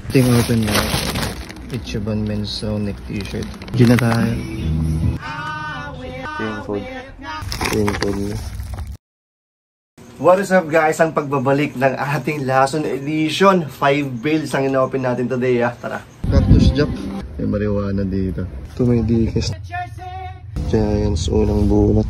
Ting open na. Ichiban men's neck t-shirt. Diyan na tayo. Ting food. What is up guys? Ang pagbabalik ng ating Lason Edition 5 builds ang ina-open natin today. Tara. Cactus Jack. May marijuana dito. Ito may dikes. Giants unang bunot.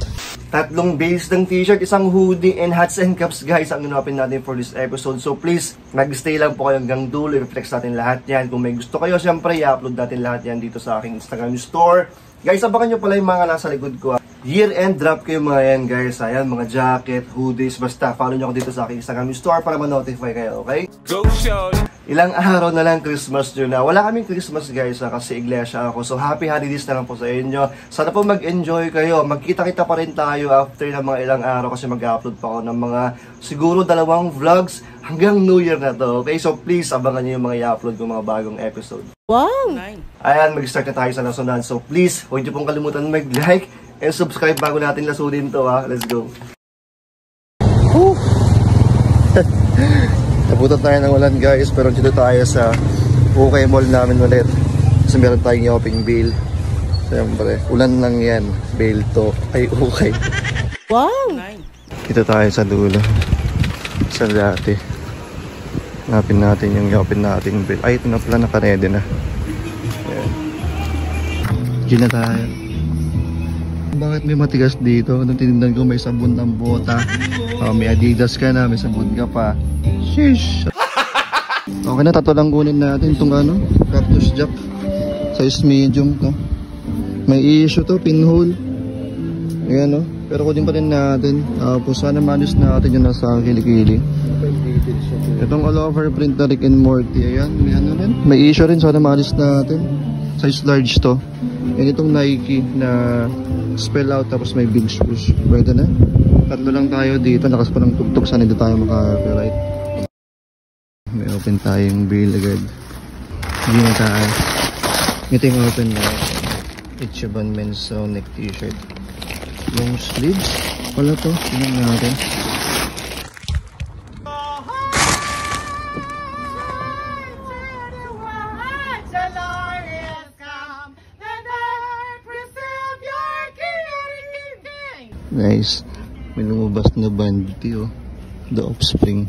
Tatlong base ng t-shirt, isang hoodie, and hats and cups guys ang ina-open natin for this episode. So please, mag-stay lang po kayo hanggang dulo. I-reflex natin lahat yan. Kung may gusto kayo, syempre i-upload natin lahat yan dito sa aking Instagram store. Guys, abangan nyo pala yung mga nasa likod ko. Year-end drop kayo mga yan guys. Ayan, mga jacket, hoodies, basta follow nyo ako dito sa aking Instagram store para ma-notify kayo, okay? Go show! Ilang araw na lang Christmas nyo na. Wala kaming Christmas guys kasi iglesia ako. So happy holidays na lang po sa inyo. Sana po mag-enjoy kayo. Magkita-kita pa rin tayo after ng mga ilang araw kasi mag-upload pa ako ng mga siguro 2 vlogs hanggang New Year na to. Okay, so please abangan nyo yung mga i-upload ko mga bagong episode. Wow! Ayan, mag-start na tayo sa lasunan. So please, huwag nyo pong kalimutan mag-like and subscribe bago natin lasunin to ha. Let's go! Nabutan tayo ng ulan guys, pero dito tayo sa OK Mall namin ulit. Kasi meron tayong shopping bill. Siyempre, ulan lang yan. Bill to ay okay. Wow! Dito tayo sa dulo. Sa dati. Hanapin natin yung shopping natin bill. Ay, ito na pala, nakaredy na. Ayan. Diyan na tayo. Bakit may matigas dito? Nung tinignan ko may sabon ng bota. May Adidas ka na, may sabon ka pa. Sheesh! Okay na, tatlo lang kunin natin itong ano, Cactus Jack. Size medium to. May issue to, pinhole. Ayan o. Pero kunin pa rin natin. Tapos sana manis natin yung nasa kilikili. Itong all over print na Rick and Morty. Ayan, may ano rin. May issue rin, sana manis natin. Size large to. Yan itong Nike na spell out tapos may big swoosh. Pwede na. Tatlo lang tayo dito. Lakas pa ng tugtog. Sana hindi tayo maka-copyright. May open tayong bill agad. Hindi na tayo. Ito yung open na Ichiban men's neck t-shirt. Long sleeves. Wala to. Tingnan natin. Nice. May lumabas na band dito. The Offspring.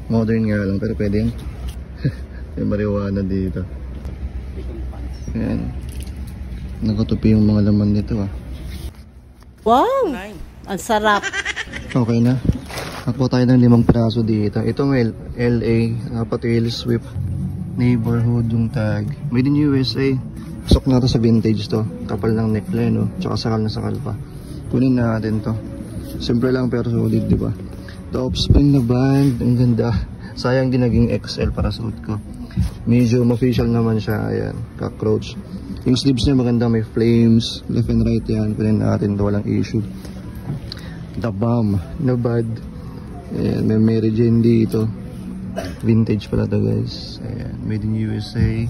Modern nga lang pero pwede yan. May marijuana dito. Ayan. Nakatupi yung mga laman nito ah. Wow! Ang sarap. Okay na. Nakuha tayo ng 5 piraso dito. Itong LA. Tail Swift. Neighborhood yung tag. Made in USA. Pasok na to sa vintage to. Kapal ng neckline no. Tsaka sakal na sakal pa. Kunin natin to. Simple lang pero solid, di ba? The Offspring na band, ang ganda. Sayang din naging XL para suot ko. Medium official naman siya, ayan, cockroach. Yung sleeves niya maganda, may flames, left and right yan. Kunin natin to, walang issue. The Bomb na bad. Ayan, may Mary Jane dito. Vintage pala to guys. Ayan, made in USA.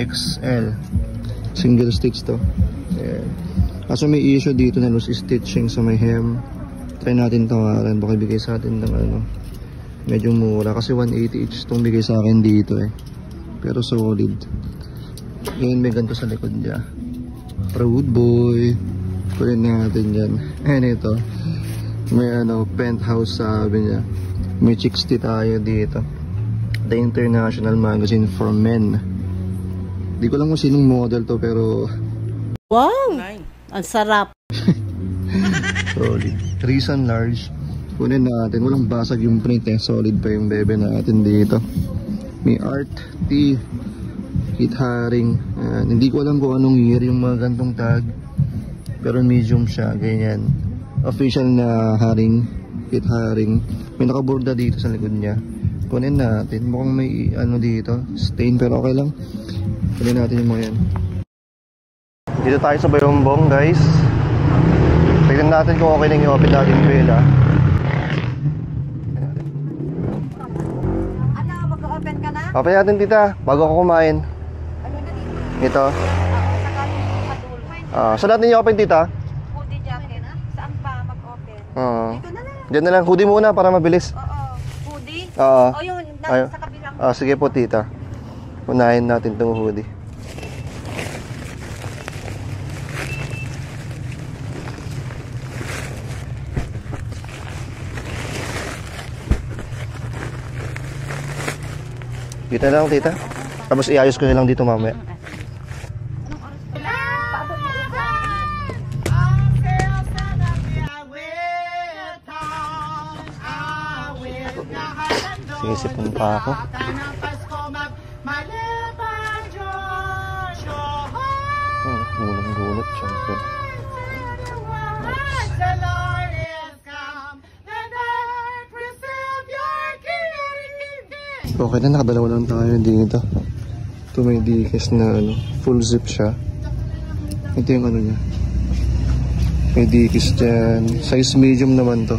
XL. Single stitch to. Ayan. Kaso may issue dito na loose stitching sa may hem. Try natin tawaran. Baka bigay sa atin ng ano. Medyo mura. Kasi 180 each itong bigay sa akin dito eh. Pero solid. Ngayon may ganito sa likod niya. Proud boy. Kunin natin yan. Ayan ito. May ano, penthouse sabi niya. May chicks tayo dito. The International Magazine for Men. Di ko lang kung sinong model to pero... Wow! Ang sarap. Solid. Reason large. Kunin natin. Walang basag yung print eh. Solid pa yung bebe natin dito. May art T. Kit Haring. Hindi ko alam kung anong year yung mga gantong tag. Pero medium siya. Ganyan. Official na Haring. Kit Haring. May nakaborda dito sa likod niya. Kunin natin. Mukhang may ano dito. Stain pero okay lang. Kunin natin yung mga yan. Dito tayo sa Bayombong guys. Tignan natin kung okay lang yung open natin bill ah. Ano, mag-open ka na? Open natin tita, bago ako kumain. Ano na dito? Ito. Saka Saan natin yung open tita? hoodie jacket. Saan pa mag-open? Oo. Dito na lang. Diyan na lang, hoodie muna para mabilis. Oo. Hoodie. Oo. O yung Ay, sa kabilang. sige po, tita. Unahin natin itong hoodie. Dito na lang, tita. Tapos iayos ko na lang dito mamaya. Sinisipon pa ako. Gulong-gulot, syempre. Okay na, nakadalawa lang tayo dito. Ito may dikis na ano, full zip siya. Ito yung ano niya. May dikis dyan. Size medium naman to.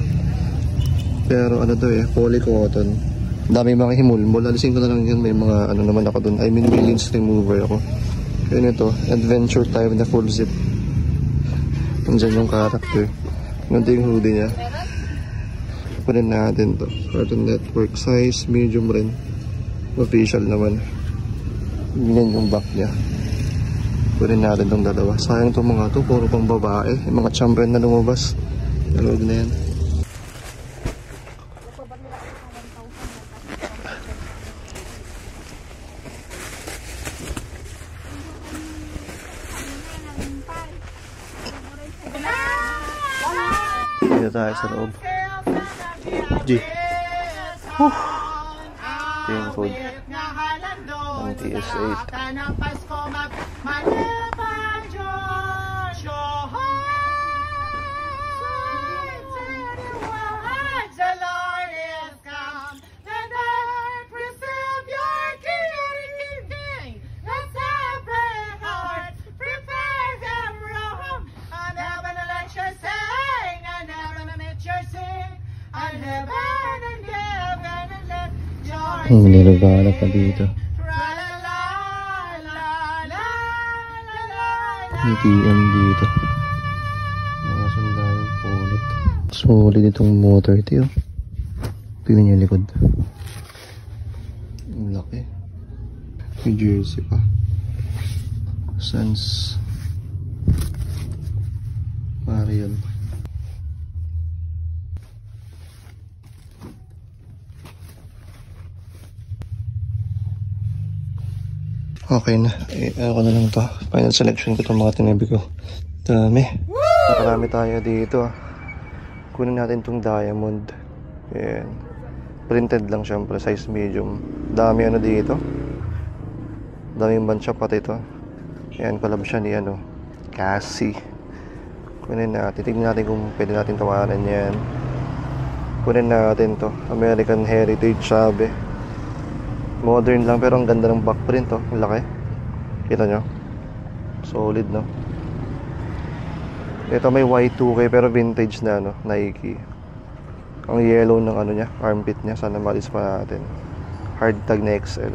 Pero ano to poly cotton. Dami mga himulmol. Alisin ko na lang yun. May mga ano naman ako dun. I mean, may lens remover ako. Yun ito, adventure time na full zip. Nandyan yung character. Nandito yung hoodie niya. Kunin natin to. Cartoon Network size, medium rin. Official naman. Yan yung back niya. Kunin natin tong dalawa. Sayang tong mga to, puro pang babae. Yung mga champion na lumabas. Dalawag na yan. Dito tayo sa loob. G. Ito yung code ng TS8. Nilagala pa dito. May TM dito. Mga sundalo ulit. Solid itong motor ito. Tingnan niyo yung likod. Ang laki. May jersey pa. Sans Marion. Okay na. Ako na lang to. Final selection ko itong mga tinabi ko. Dami. Nakarami tayo dito. Kunin natin itong diamond. Ayan. Printed lang syempre. Size medium. Dami ano dito. Daming bansya pati ito. Ayan. Collab siya ni ano. Cassie. Kunin natin. Tignan natin kung pwede natin tawaran yan. Kunin natin to. American Heritage sabi. Modern lang pero ang ganda ng back print oh. Ang laki. Kita nyo? Solid no? Ito may Y2K pero vintage na ano, Nike. Ang yellow ng ano niya, armpit niya. Sana malis pa natin. Hard tag na XL.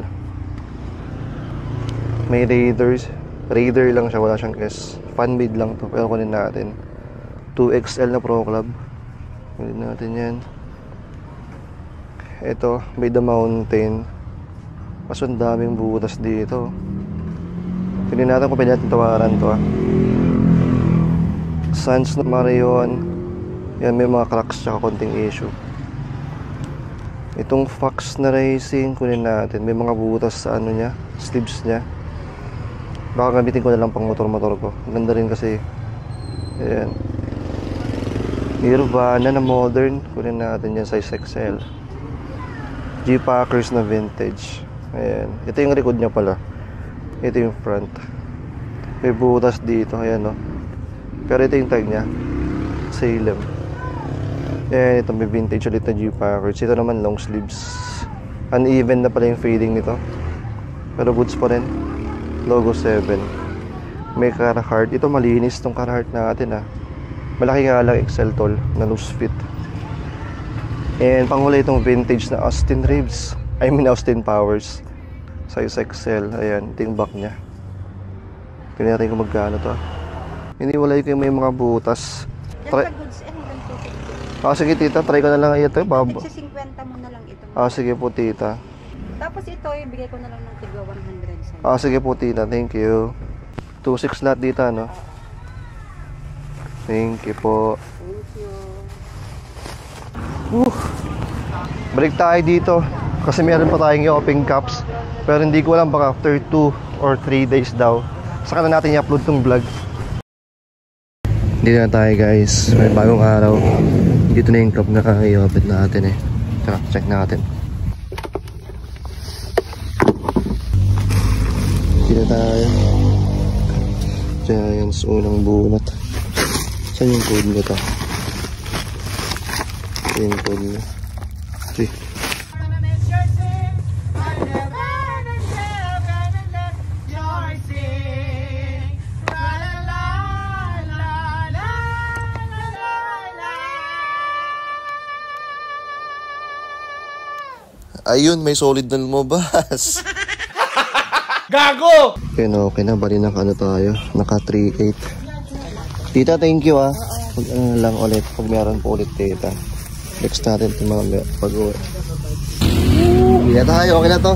May Raiders. Raider lang siya, wala siyang S. Fan made lang to pero kunin natin. 2XL na Pro Club. Kunin natin yan. Ito, may The Mountain. Kaso ang daming butas dito. Tignan natin kung pwede natin tawaran to Sans na Marion. Yan, may mga cracks tsaka konting issue. Itong Fox na Racing, kunin natin. May mga butas sa ano niya, sleeves niya. Baka gamitin ko na lang pang motor-motor ko. Ganda rin kasi. Ayan. Nirvana na modern. Kunin natin yan, size XL. G-Packers na vintage. Ayan. Ito yung record niya pala. Ito yung front. May butas dito. Ayan o. Pero ito yung tag niya. Salem. Ayan. Ito may vintage ulit na G-Packers. Ito naman long sleeves. Uneven na pala yung fading nito. Pero boots pa rin. Logo 7. May Carhartt. Ito malinis tong Carhartt natin Malaki nga lang XL tall na loose fit. And panghuli itong vintage na Austin Reeves. I mean Austin Powers. Size XL. Ayan, ito yung back niya. Tingnan natin kung magkano to. Iniwalay ko yung may mga butas. Just sa goods, hanggang 250. Sige tita, try ko na lang ito. Sa 50 mo na lang ito. Sige po, tita. Tapos ito, ibigay ko na lang ng tigwa 100 sa'yo. Sige po, tita. Thank you. 2.6 lahat dito, no? Thank you po. Thank you. Balik tayo dito. Kasi meron pa tayong i-open cups. Pero hindi ko alam, baka after 2 or 3 days daw. Saka na natin i-upload tong vlog. Dito na tayo, guys. May bagong araw. Dito na yung cup na i-open natin eh. Tara, check natin. Dito tayo. Giants, unang bunot. Saan yung code nyo to? Yung code nyo. Okay. Ayun, may solid na lumabas. Gago! Okay na, bali naka ano tayo, naka 3.8. Tita, thank you Pag ano lang ulit, pag meron po ulit tita. Next natin itong mga pag-uwi. Hindi na tayo, okay na to.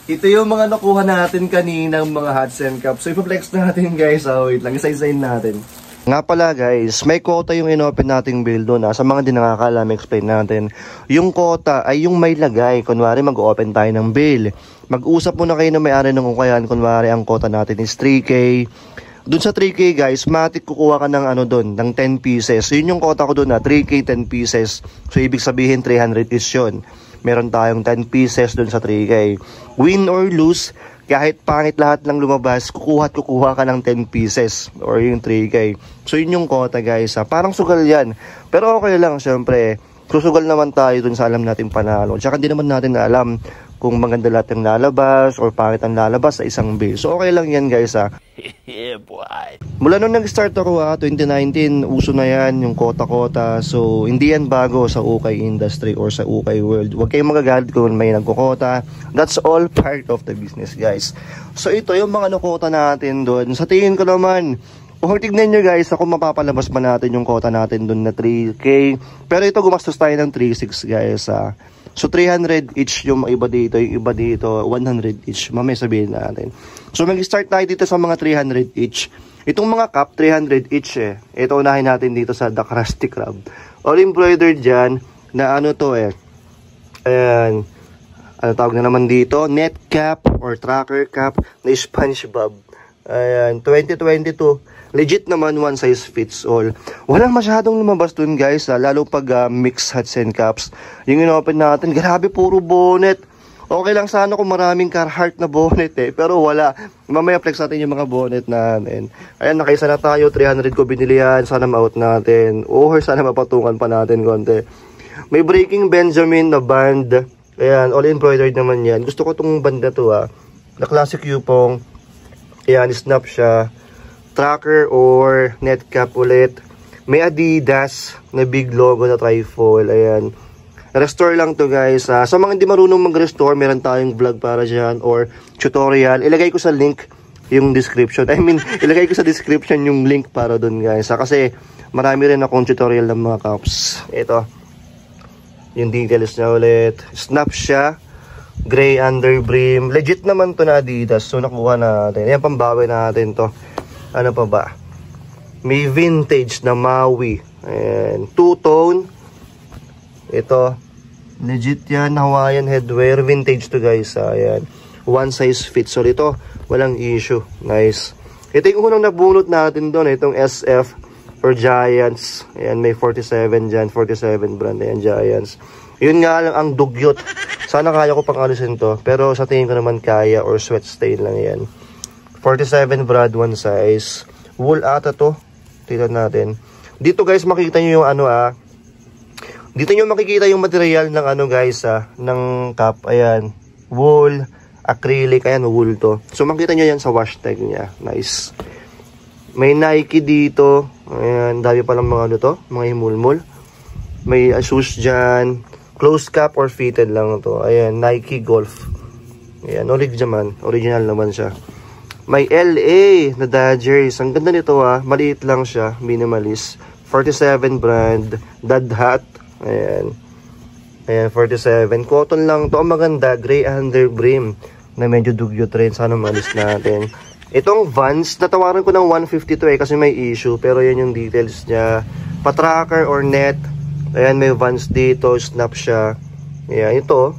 Ito yung mga nakuha natin kaninang mga hats and cups. So ipaplex natin guys, wait lang, isa-isayin natin. Nga pala guys, may quota yung in-open nating bill doon. Sa mga di nakakaalam, explain natin. Yung quota ay yung may lagay. Kunwari mag-open tayo ng bill. Mag-usap muna kayo na may-ari ng kukayan. Kunwari ang quota natin is 3K. Doon sa 3K guys, matik kukuha ka ng ano doon, ng 10 pieces. Yun yung quota ko doon 3K 10 pieces. So ibig sabihin 300 is yun. Meron tayong 10 pieces doon sa 3K. Win or lose, kahit pangit lahat ng lumabas, kukuha ka ng 10 pieces or yung 3K. So yun yung quota guys. Parang sugal yan. Pero okay lang syempre. Susugal naman tayo dun sa alam natin panalo. Tsaka hindi naman natin alam kung maganda lahat yung lalabas or pangit ang lalabas sa isang bill. So okay lang yan guys Yeah, boy. Mula nung nag-start ako 2019, uso na yan yung kota-kota. So hindi yan bago sa ukay industry or sa ukay world. Huwag kayong magagalit kung may nagkukota. That's all part of the business guys. So ito yung mga nakota natin doon. Sa tingin ko naman, kung tignan nyo guys, ako mapapalabas ba natin yung quota natin dun na 3K. Pero ito gumastos tayo ng 3.6 guys So 300 each yung iba dito, yung iba dito 100 each. Mamaya sabihin natin. So mag-start tayo dito sa mga 300 each. Itong mga cup 300 each eh. Ito unahin natin dito sa The Krusty Krab. All embroidered dyan na ano to eh. Ayan. Ano tawag na naman dito? Net cap or tracker cap na SpongeBob. Ayan. 2022. Legit naman, one size fits all. Walang masyadong lumabas dun guys lalo pag mix hats and caps. Yung in-open natin, grabe puro bonnet. Okay lang sana kung maraming Carhartt na bonnet pero wala. Mamaya flex natin yung mga bonnet natin. Ayan, nakaisa na tayo, 300 ko binili yan. Sana ma-out natin or sana mapatungan pa natin konti. May Breaking Benjamin na band. Ayan, all embroidered naman yan. Gusto ko tong band na to na classic Yupong. Ayan, snap siya. Tracker or net cap ulit. May Adidas na big logo na trifold. Ayan. Restore lang to guys. Sa mga hindi marunong mag-restore, meron tayong vlog para dyan or tutorial. Ilagay ko sa link yung description. Ilagay ko sa description yung link para dun guys. Kasi marami rin akong tutorial ng mga cups. Ito. Yung details niya ulit. Snap siya. Gray under brim. Legit naman to na Adidas. So nakuha natin. Ayan, pambawi natin to. Ano pa ba? May vintage na Maui. Ayan. Two-tone. Ito. Legit yan. Hawaiian headwear. Vintage to guys. Ayan. One size fits all. Ito. Walang issue. Nice. Ito yung unang nabunot natin doon. Itong SF or Giants. Ayan. May 47 dyan. 47 brand. Ayan. Giants. Yun nga lang ang dugyot. Sana kaya ko pang alisin to. Pero sa tingin ko naman kaya or sweat stain lang yan. 47 brad, one size. Wool ata to. Tignan natin. Dito guys makikita nyo yung ano Dito nyo makikita yung material ng ano guys ng cap. Ayan. Wool, acrylic. Ayan, wool to. So makikita nyo yan sa wash tag niya. Nice. May Nike dito. Ayan. Dami palang mga ano to. Mga himulmul. May shoes dyan. Closed cap or fitted lang to. Ayan. Nike Golf. Ayan. Original naman siya. May LA na Dodgers. Ang ganda nito maliit lang siya. Minimalist. 47 brand. Dad hat. Ayan. Ayan, 47. Cotton lang to. Ang maganda, gray under brim na medyo dugyot rin. Sana malis natin. Itong Vans, natawaran ko ng 150 to kasi may issue. Pero yan yung details niya. Pa-tracker or net. Ayan, may Vans dito. Snap siya. Ayan, ito.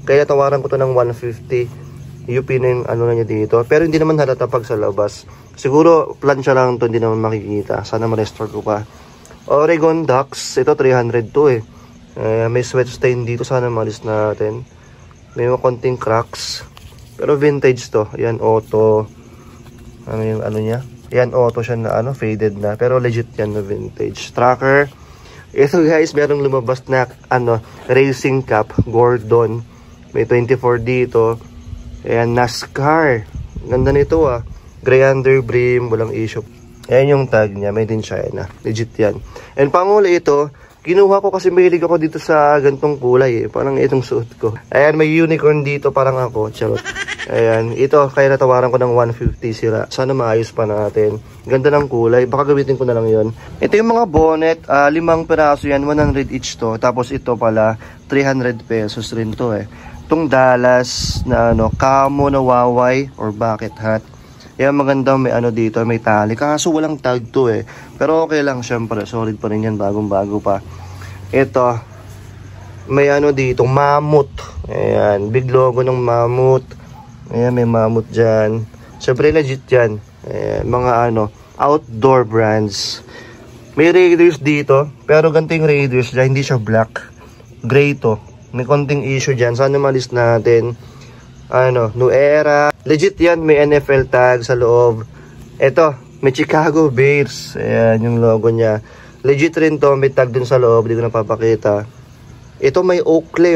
Kaya natawaran ko to ng 150. UP na yung ano na niya dito. Pero hindi naman halata pag sa labas. Siguro, plancha lang to. Hindi naman makikita. Sana ma-restore ko pa. Oregon Ducks. Ito, 300 to may sweat stain dito. Sana malis natin. May mga konting cracks. Pero vintage to. Ayan, auto. Ano yung ano niya? Yan, auto siya na ano, faded na. Pero legit yan na vintage. Tracker. Ito guys, merong lumabas na ano, racing cap. Gordon. May 24 dito. Ayan, NASCAR. Ganda nito Gray under brim. Walang issue. Ayan yung tag niya. Made in China. Legit yan. And panguli ito, kinuha ko kasi mahilig ako dito sa gantong kulay Parang itong suot ko. Ayan, may unicorn dito. Parang ako. Charot. Ayan, ito kaya natawaran ko ng 150 sira. Sana maayos pa natin. Ganda ng kulay. Baka gamitin ko na lang yon. Ito yung mga bonnet. 5 peraso yan. 100 each to. Tapos ito pala, 300 pesos rin to Itong Dallas na ano, camo na waway or bucket hat. Ayan, maganda may ano dito. May tali. Kaso walang tag to Pero okay lang syempre. Solid pa rin yan. Bagong-bago pa. Ito. May ano dito. Mammoth. Ayan. Big logo ng Mammoth. Ayan, may Mammoth dyan. Siyempre, legit yan. Ayan, mga ano, outdoor brands. May Raiders dito. Pero ganito yung Raiders dyan. Hindi siya black. Gray to. May konting issue dyan. Sana malis natin. Ano, New Era. Legit yan. May NFL tag sa loob. Ito, may Chicago Bears. Ayan, yung logo niya. Legit rin to. May tag dun sa loob. Hindi ko napapakita. Ito may Oakley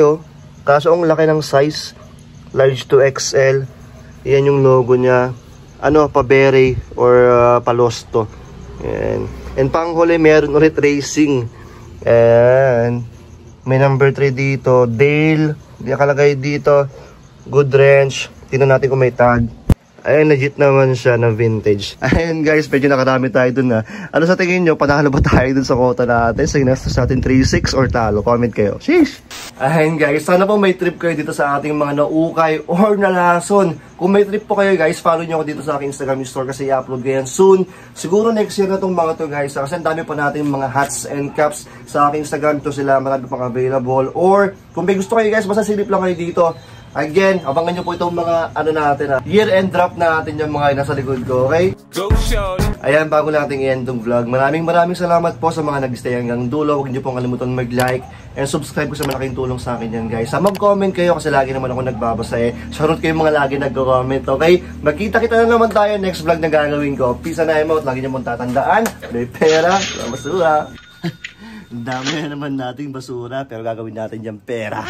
Kaso ang laki ng size. Large to XL. Yan yung logo niya. Ano, pa-beret or palosto. Yan. And panghuli, meron ulit racing. Ayan. May number 3 dito. Dale. Hindi nakalagay dito. Good range. Tingnan natin kung may tag. Ayan, legit naman siya na vintage. Ayan guys, medyo nakarami tayo dun Ano sa tingin nyo? Panalo ba tayo dun sa quota natin? Sa ginastos natin 3-6 or talo? Comment kayo. Sheesh! Ayan guys, sana po may trip kayo dito sa ating mga naukay or nalason. Kung may trip po kayo guys, follow nyo ako dito sa aking Instagram store kasi i-upload ko yan soon. Siguro next year na itong mga to guys. Kasi ang dami pa natin mga hats and caps sa aking Instagram. Ito sila, marami pang available. Or kung may gusto kayo guys, basta silip lang kayo dito. Again, abangan nyo po itong mga ano natin year-end drop natin yung mga nasa likod ko, okay? Go show! Ayan, bago nating i-end yung vlog. Maraming salamat po sa mga nag-stay hanggang dulo. Huwag nyo pong kalimutan mag-like and subscribe ko sa malaking tulong sa akin yan, guys. Mag-comment kayo kasi lagi naman ako nagbabasa Shoutout kayo mga lagi nag-comment, okay? Magkita-kita na naman tayo next vlog na gagawin ko. Peace and I'm out. Lagi nyo mong tatandaan. May pera, basura. Dami na naman nating basura pero gagawin natin yung pera.